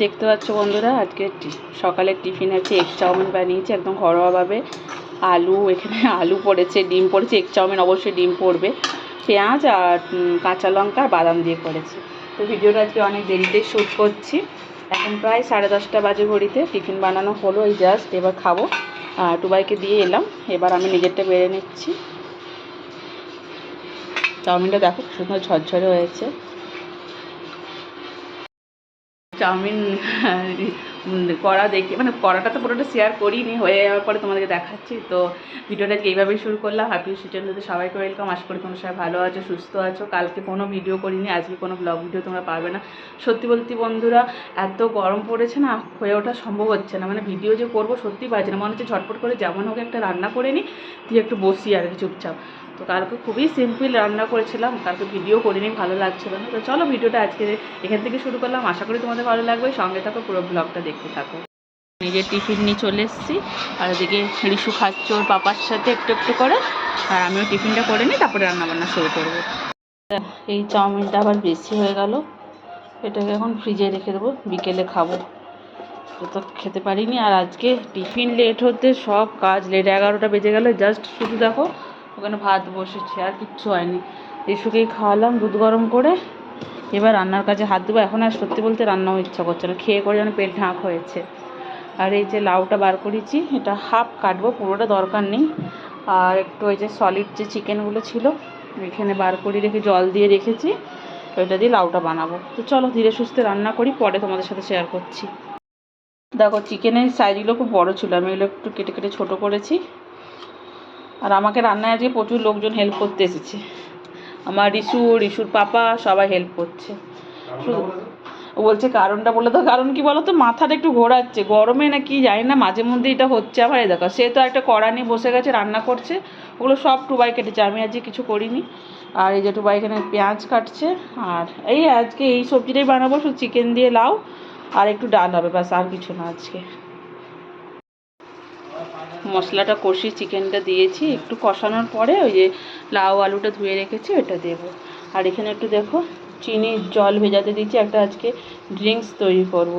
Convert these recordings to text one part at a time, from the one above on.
দেখতে পাচ্ছ বন্ধুরা, আজকে সকালের টিফিন আছে এগ চাউমিন বানিয়েছি একদম ঘরোয়াভাবে। আলু, এখানে আলু পড়েছে, ডিম পড়েছে, এগ চাউমিন অবশ্যই ডিম পড়বে, পেঁয়াজ আর কাঁচা লঙ্কা আর বাদাম দিয়ে করেছি। তো ভিডিওটা আজকে অনেক দেরিতে শ্যুট করছি। এখন প্রায় 10:30 বাজে ঘড়িতে। টিফিন বানানো হলো এই জাস্ট, এবার খাবো। টুবাইকে দিয়ে এলাম, এবার আমি নিজেরটা বেড়ে নিচ্ছি। চাউমিনটা দেখো সুন্দর ঝরঝরে হয়েছে। চাউমিন করা দেখি, মানে কড়াটা তো পুরোটা শেয়ার করিনি, হয়ে যাওয়ার পরে তোমাদেরকে দেখাচ্ছি। তো ভিডিওটা আজকে এইভাবেই শুরু করলাম। হ্যাপি চ্যানেলতে সবাইকে ওয়েলকাম। আশা করি তোমরা সবাই ভালো আছো, সুস্থ আছো। কালকে কোনো ভিডিও করিনি, আজকে কোনো ব্লগ ভিডিও তোমরা পাবে না। সত্যি বলতে বন্ধুরা, এত গরম পড়েছে না, হয়ে ওঠা সম্ভব হচ্ছে না। মানে ভিডিও যে করবো সত্যি পারছি না, মনে হচ্ছে ঝটপট করে যেমন হোক একটা রান্না করে নিই, দিয়ে একটু বসি আর কি চুপচাপ। তো কালকে খুবই সিম্পল রান্না করেছিলাম, কালকে ভিডিও করিনি, ভালো লাগছিল না। তো চলো ভিডিওটা আজকে এখান থেকে শুরু করলাম। আশা করি তোমাদের ভালো লাগবে, সঙ্গে থাকো, পুরো ব্লগটা দেখতে থাকো। নিজের টিফিন নিয়ে চলে এসেছি, আর ওদিকে রিশু খাচ্ছে ওর পাপার সাথে একটু একটু করে, আর আমিও টিফিনটা করে নিই, তারপরে রান্নাবান্না শুরু করবো। এই চাউমিনটা আবার বেশি হয়ে গেল, এটাকে এখন ফ্রিজে রেখে দেবো, বিকেলে খাবো। তো খেতে পারিনি, আর আজকে টিফিন লেট হতে সব কাজ লেট। 11টা বেজে গেল, জাস্ট শুধু দেখো ওখানে ভাত বসেছে, আর কিচ্ছু হয়নি। রিশুকেই খাওয়ালাম দুধ গরম করে, এবার রান্নার কাজে হাত দেবো। এখন আর সত্যি বলতে রান্নাও ইচ্ছা করছে না, খেয়ে করে যেন পেট ঢাক হয়েছে। আর এই যে লাউটা বার করেছি, এটা হাফ কাটবো, পুরোটা দরকার নেই। আর একটু ওই যে সলিড যে চিকেনগুলো ছিল এখানে বার করে রেখে জল দিয়ে রেখেছি, ওইটা দিয়ে লাউটা বানাবো। তো চলো ধীরে সুস্থে রান্না করি, পরে তোমাদের সাথে শেয়ার করছি। দেখো চিকেনের সাইজগুলো খুব বড় ছিল, আমি এগুলো একটু কেটে কেটে ছোটো করেছি। আর আমাকে রান্নায় আজকে প্রচুর লোকজন হেল্প করতে এসেছে, আমার রিশুর পাপা সবাই হেল্প করছে। শুধু ও বলছে কারণটা বলে তো, কারণ কি বলো তো, মাথাটা একটু ঘোরাচ্ছে গরমে না কি জানি না, মাঝে মধ্যে এটা হচ্ছে। আবার এই দেখো সে তো একটা কড়া নিয়ে বসে গেছে, রান্না করছে। ওগুলো সব টুবাই কেটেছে, আমি আজকে কিছু করিনি। আর এই যে টুবাই এখানে পেঁয়াজ কাটছে। আর এই আজকে এই সবজিটাই বানাবো, শুধু চিকেন দিয়ে লাউ আর একটু ডাল হবে, ব্যাস, আর কিছু না আজকে। মশলাটা কষি চিকেনটা দিয়েছি, একটু কষানোর পরে ওই যে লাউ আলুটা ধুয়ে রেখেছি ওটা দেবো। আর এখানে একটু দেখো চিনির জল ভেজাতে দিচ্ছি, একটা আজকে ড্রিঙ্কস তৈরি করব।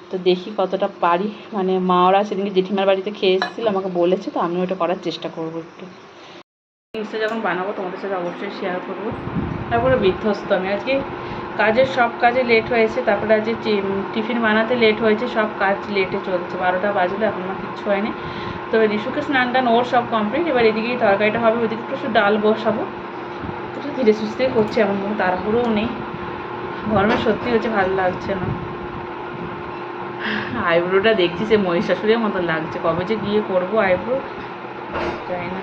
তো দেখি কতটা পারি, মানে মা ওরা সেদিনকে জেঠিমার বাড়িতে খেয়ে এসেছিল, আমাকে বলেছে, তো আমিও ওটা করার চেষ্টা করবো একটু। ড্রিঙ্কসটা যখন বানাবো তোমাদের সাথে অবশ্যই শেয়ার করবো। তারপরে বিধ্বস্ত আমি আজকে, কাজের সব কাজে লেট হয়েছে, তারপরে আজকে টিফিন বানাতে লেট হয়েছে, সব কাজ লেটে চলছে। 12টা বাজলে এখন আমার কিচ্ছু হয়নি। তবে রিশুকে স্নান টান ওর সব কমপ্লিট, এবার এদিকেই তরকারিটা হবে, ওইদিকে একটু ডাল বসাবো। একটু ধীরে সুস্থেই করছি, এমন কোনো তাড়াহুড়োও নেই। গরমে সত্যি হচ্ছে ভালো লাগছে না। আইব্রোটা দেখছি সে মহিষাসুরের মতো লাগছে, কবে যে গিয়ে করবো আইব্রো জানি না।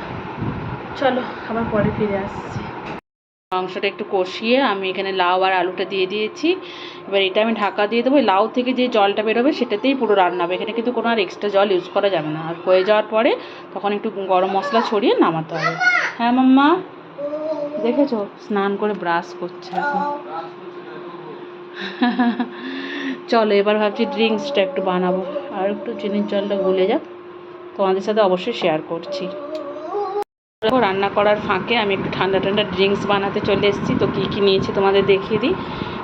চলো আবার পরে ফিরে আসছি। মাংসটা একটু কষিয়ে আমি এখানে লাউ আর আলুটা দিয়ে দিয়েছি। এবার এটা আমি ঢাকা দিয়ে দেবো। লাউ থেকে যে জলটা বেরোবে সেটাতেই পুরো রান্না হবে, এখানে কিন্তু কোনো আর এক্সট্রা জল ইউজ করা যাবে না। আর হয়ে যাওয়ার পরে তখন একটু গরম মশলা ছড়িয়ে নামাতে হবে। হ্যাঁ মাম্মা, দেখেছো স্নান করে ব্রাশ করছে এখন। চলো এবার ভাবছি ড্রিঙ্কসটা একটু বানাবো, আর একটু চিনির জলটা গলে যাক, তোমাদের সাথে অবশ্যই শেয়ার করছি। রান্না করার ফাঁকে আমি একটু ঠান্ডা ঠান্ডা ড্রিঙ্কস বানাতে চলে এসেছি। তো কী কী নিয়েছি তোমাদের দেখিয়ে দিই।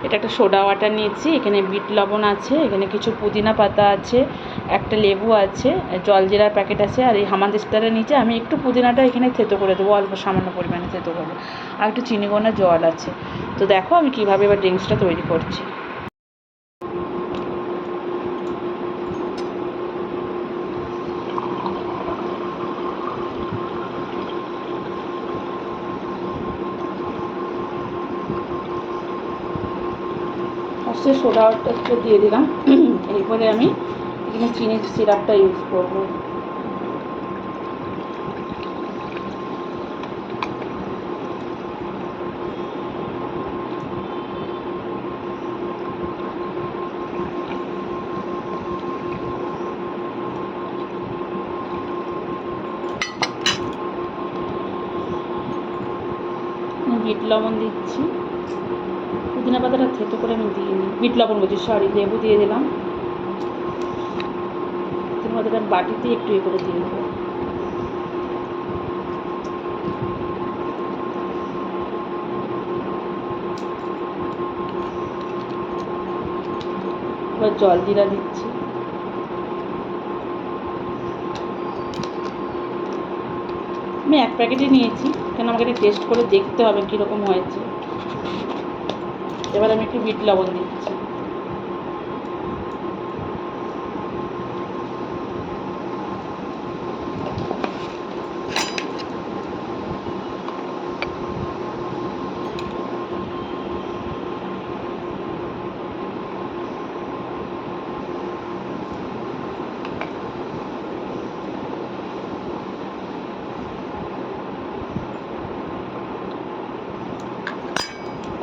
এটা একটা সোডা ওয়াটার নিয়েছি, এখানে বিট লবণ আছে, এখানে কিছু পুদিনা পাতা আছে, একটা লেবু আছে, জলজিরার প্যাকেট আছে, আর এই হামানদিস্তারের নিচে আমি একটু পুদিনাটা এখানে থেতো করে দেবো, অল্প সামান্য পরিমাণে থেতো করবো, আর একটু চিনি গোনা জল আছে। তো দেখো আমি কীভাবে এবার ড্রিঙ্কসটা তৈরি করছি। ফার্স্টে সোডা ওয়াটারটা দিয়ে দিলাম, এরপরে আমি এখানে চিনির সিরাপটা ইউজ করবো। বিট লবণ দিচ্ছি, পুদিনা পাতাটা থেতো করে আমি দিয়ে নিই, বিট লবণ বলছি, সরি, লেবু দিয়ে দিলাম। পুদিনা পাতাটা বাটিতে একটু করে দিয়ে দেবো। এবার জলজিরা দিচ্ছি। আমি এক প্যাকেটই নিয়েছি, কেন আমাকে একটু টেস্ট করে দেখতে হবে কীরকম হয়েছে। এবার আমি একটু বিট লবণ দিচ্ছি।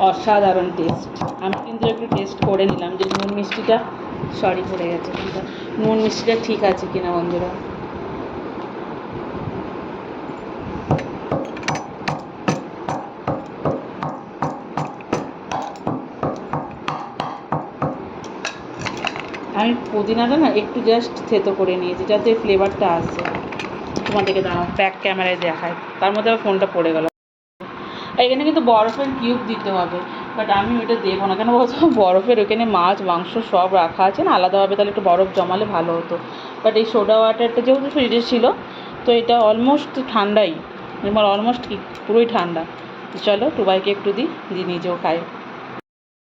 অসাধারণ টেস্ট। আমি কিন্তু একটু টেস্ট করে নিলাম যে নুন মিষ্টিটা পড়ে গেছে, কিন্তু নুন মিষ্টিটা ঠিক আছে কিনা বন্ধুরা। আমি পুদিনাটা না একটু জাস্ট থেতো করে নিয়েছি যাতে ফ্লেভারটা আসে। তোমাদেরকে দাঁড়াও ব্যাক ক্যামেরায় দেখায়, তার মধ্যে আবার ফোনটা পড়ে গেল। এখানে কিন্তু বরফের কিউব দিতে হবে, বাট আমি ওইটা দেবো না। কেন বলছো, বরফের ওখানে মাছ মাংস সব রাখা আছে না আলাদাভাবে, তাহলে একটু বরফ জমালে ভালো হতো। বাট এই সোডা ওয়াটারটা যেহেতু ফ্রিজে ছিল, তো এটা অলমোস্ট ঠান্ডাই, মানে অলমোস্ট কি পুরোই ঠান্ডা। চলো টুবাইকে একটু দিই, নিজেও খাই।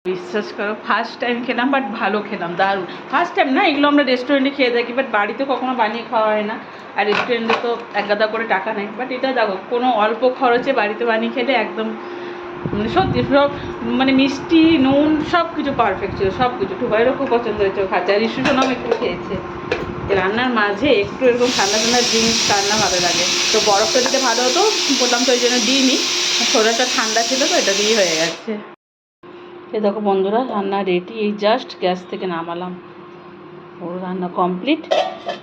বিশ্বাস করো ফার্স্ট টাইম খেলাম, বাট ভালো খেলাম, দারুণ। ফার্স্ট টাইম না, এগুলো আমরা রেস্টুরেন্টে খেয়ে থাকি, বাট বাড়িতে কখনো বানিয়ে খাওয়া হয় না। আর রেস্টুরেন্টে তো এক গাদা করে টাকা নেয়, বাট এটা দেখো কোনো অল্প খরচে বাড়িতে বানিয়ে খেলে একদম মানে সত্যি সব, মানে মিষ্টি নুন সব কিছু পারফেক্ট ছিল, সব কিছু। টুবাইয়েরও খুব পছন্দ হয়েছে, খাচ্ছে। আর রিসুসনাও একটু খেয়েছে। রান্নার মাঝে একটু এরকম ঠান্ডা ঠান্ডা জিনিস রান্না ভালো লাগে। তো বরফটা দিতে ভালো হতো, বললাম তো ওই জন্য দিইনি। সোডাটা ঠান্ডা ছিল তো এটা দিয়ে হয়ে গেছে। এই দেখো বন্ধুরা রান্না রেডি, এই জাস্ট গ্যাস থেকে নামালাম, ওর রান্না কমপ্লিট।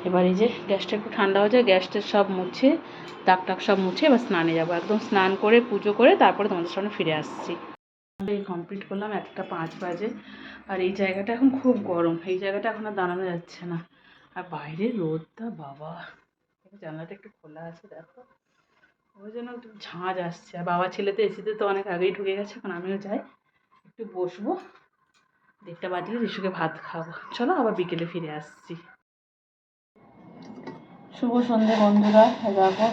এবার এই যে গ্যাসটা একটু ঠান্ডা হয়ে যায়, গ্যাসটা সব মুছে দাগ টাক সব মুছে এবার স্নানে যাবো। একদম স্নান করে পুজো করে তারপরে তোমাদের সামনে ফিরে আসছি। এই কমপ্লিট করলাম, 1:05 বাজে। আর এই জায়গাটা এখন খুব গরম, এই জায়গাটা এখন আর দাঁড়ানো যাচ্ছে না। আর বাইরের রোদটা বাবা, জানলাটা একটু খোলা আছে দেখো, ওই জন্য একটু ঝাঁঝ আসছে। আর বাবা ছেলে তো এসিতে তো অনেক আগেই ঢুকে গেছে, এখন আমিও যাই একটু বসবো, 1:30 বাজলে রিশুকে ভাত খাবো। চলো আবার বিকেলে ফিরে আসছি। শুভ সন্ধ্যে বন্ধুরা, দেখো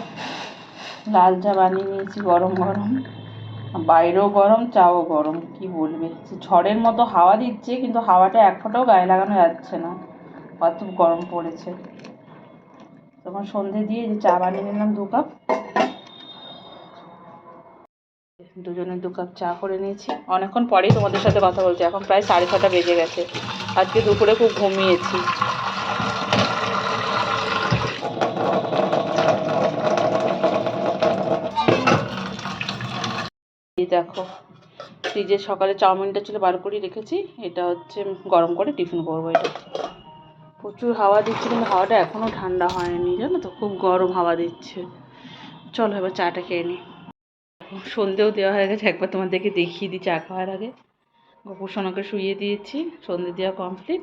লাল চা বানিয়ে নিয়েছি গরম গরম, বাইরেও গরম চাও গরম, কি বলবে। ঝড়ের মতো হাওয়া দিচ্ছে, কিন্তু হাওয়াটা এক ফোঁটাও গায়ে লাগানো যাচ্ছে না, কত গরম পড়েছে। তখন সন্ধে দিয়ে যে চা বানিয়ে নিলাম 2 কাপ, দুজনে 2 কাপ চা করে নিয়েছি। অনেকক্ষণ পরেই তোমাদের সাথে কথা বলছি, এখন প্রায় 6:30 বেজে গেছে। আজকে দুপুরে খুব ঘুমিয়েছি। এই দেখো ফ্রিজে সকালে চাউমিনটা ছিল বার করে রেখেছি, এটা হচ্ছে গরম করে টিফিন করবো। এটা প্রচুর হাওয়া দিচ্ছে, কিন্তু হাওয়াটা এখনও ঠান্ডা হয়নি, জানো তো, খুব গরম হাওয়া দিচ্ছে। চলো এবার চাটা খেয়ে নিই। সন্ধেও দেওয়া হয়ে গেছে, একবার তোমাদেরকে দেখিয়ে দিই চা খাওয়ার আগে। গোপুসোনাকে শুইয়ে দিয়েছি, সন্ধে দেওয়া কমপ্লিট।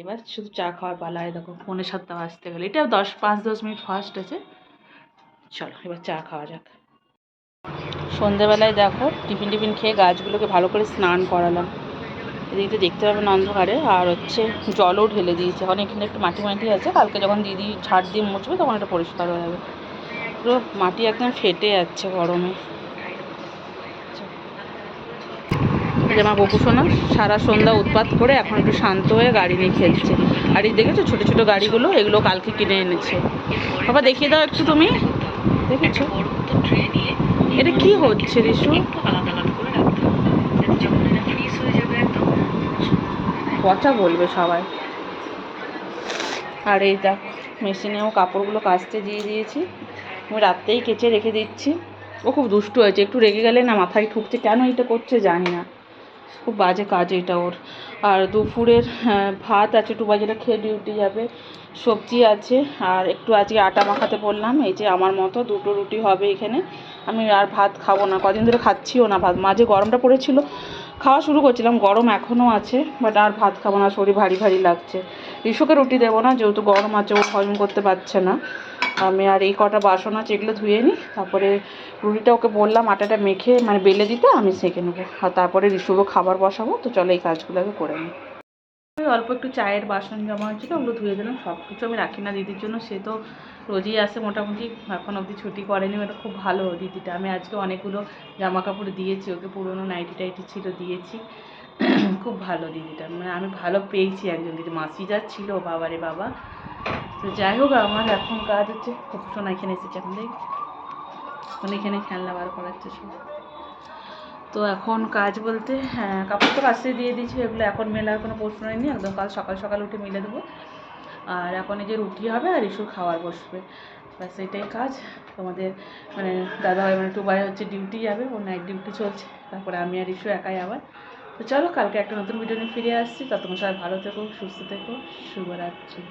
এবার শুধু চা খাওয়ার পালায়, দেখো 6:45 বাজতে গেলে, এটা 5-10 মিনিট ফাস্ট আছে। চলো এবার চা খাওয়া যাক। সন্ধেবেলায় দেখো টিফিন খেয়ে গাছগুলোকে ভালো করে স্নান করালাম। এদিকে দেখতে পাবেন অন্ধকারে, আর হচ্ছে জলও ঢেলে দিয়েছে। এখন এখানে একটু মাটি মাটি আছে, কালকে যখন দিদি ঝাড় দিয়ে মুছবে তখন এটা পরিষ্কার হয়ে যাবে। পুরো মাটি একদম ফেটে যাচ্ছে গরমে। আমার গোপুসোনা সারা সন্ধ্যা উৎপাত করে এখন একটু শান্ত হয়ে গাড়ি নিয়ে খেলছে। আর এই দেখেছো ছোটো ছোটো গাড়িগুলো, এগুলো কালকে কিনে এনেছে। বাবা দেখিয়ে দাও একটু, তুমি দেখেছো এটা কি হচ্ছে রিশু? পচা বলবে সবাই। আর এই দেখ মেশিনেও কাপড়গুলো কাচতে দিয়ে দিয়েছি, আমি রাত্রেই কেচে রেখে দিচ্ছি। ও খুব দুষ্টু হয়েছে, একটু রেগে গেলে না মাথায় ঠুকছে, কেন এটা করছে জানি না, খুব বাজে কাজ এটা ওর। আর দুপুরের ভাত আছে, টুবা যেটা খেয়ে ডিউটি যাবে, সবজি আছে, আর একটু আজকে আটা মাখাতে বললাম। এই যে আমার মতো 2টো রুটি হবে এখানে। আমি আর ভাত খাবো না, কদিন ধরে খাচ্ছিও না ভাত। মাঝে গরমটা পড়েছিল, খাওয়া শুরু করছিলাম, গরম এখনও আছে, বাট আর ভাত খাবো না, শরীর ভারী ভারী লাগছে। রিশুকে রুটি দেবো না, যেহেতু গরম আছে, ও হজম করতে পারছে না। আমি আর এই কটা বাসন আছে এগুলো ধুয়ে নিই, তারপরে রুটিটা ওকে বললাম আটাটা মেখে মানে বেলে দিতে, আমি সেঁকে নেবো। আর তারপরে রিশুরও খাবার বসাবো। তো চলো এই কাজগুলো আগে করে নিই। অল্প একটু চায়ের বাসন জমা হচ্ছিলো, ওগুলো ধুয়ে দিলাম। সব কিছু আমি রাখি না দিদির জন্য, সে তো রোজই আসে মোটামুটি, এখন অবধি ছুটি করেনি। এটা খুব ভালো দিদিটা। আমি আজকে অনেকগুলো জামা কাপড় দিয়েছি ওকে, পুরোনো নাইটি টাইটি ছিল দিয়েছি। খুব ভালো দিদিটা, মানে আমি ভালো পেয়েছি একজন দিদি। মাসি যা ছিল বাবারে বাবা। তো যাই হোক, আমার এখন কাজ হচ্ছে, খুব সোনা এখানে এসেছে, এখন দেখ এখন এখানে খেলনা বার করাচ্ছে সব। তো এখন কাজ বলতে, হ্যাঁ কাপড় তো কাচতে দিয়ে দিয়েছি, এগুলো এখন মেলার কোনো প্রশ্ন নেই, একদম কাল সকাল সকাল উঠে মেলে দেবো। আর এখন এই যে রুটি হবে আর ইস্যু খাওয়ার বসবে, ব্যাস এটাই কাজ। তোমাদের মানে দাদাভাই মানে টুবাই হচ্ছে ডিউটি যাবে, ওর নাইট ডিউটি চলছে, তারপরে আমি আর ইস্যু একাই আবার। তো চলো কালকে একটা নতুন ভিডিও নিয়ে ফিরে আসছি, ততক্ষণ সবাই ভালো থেকো, সুস্থ থেকো, শুভরাত্রি।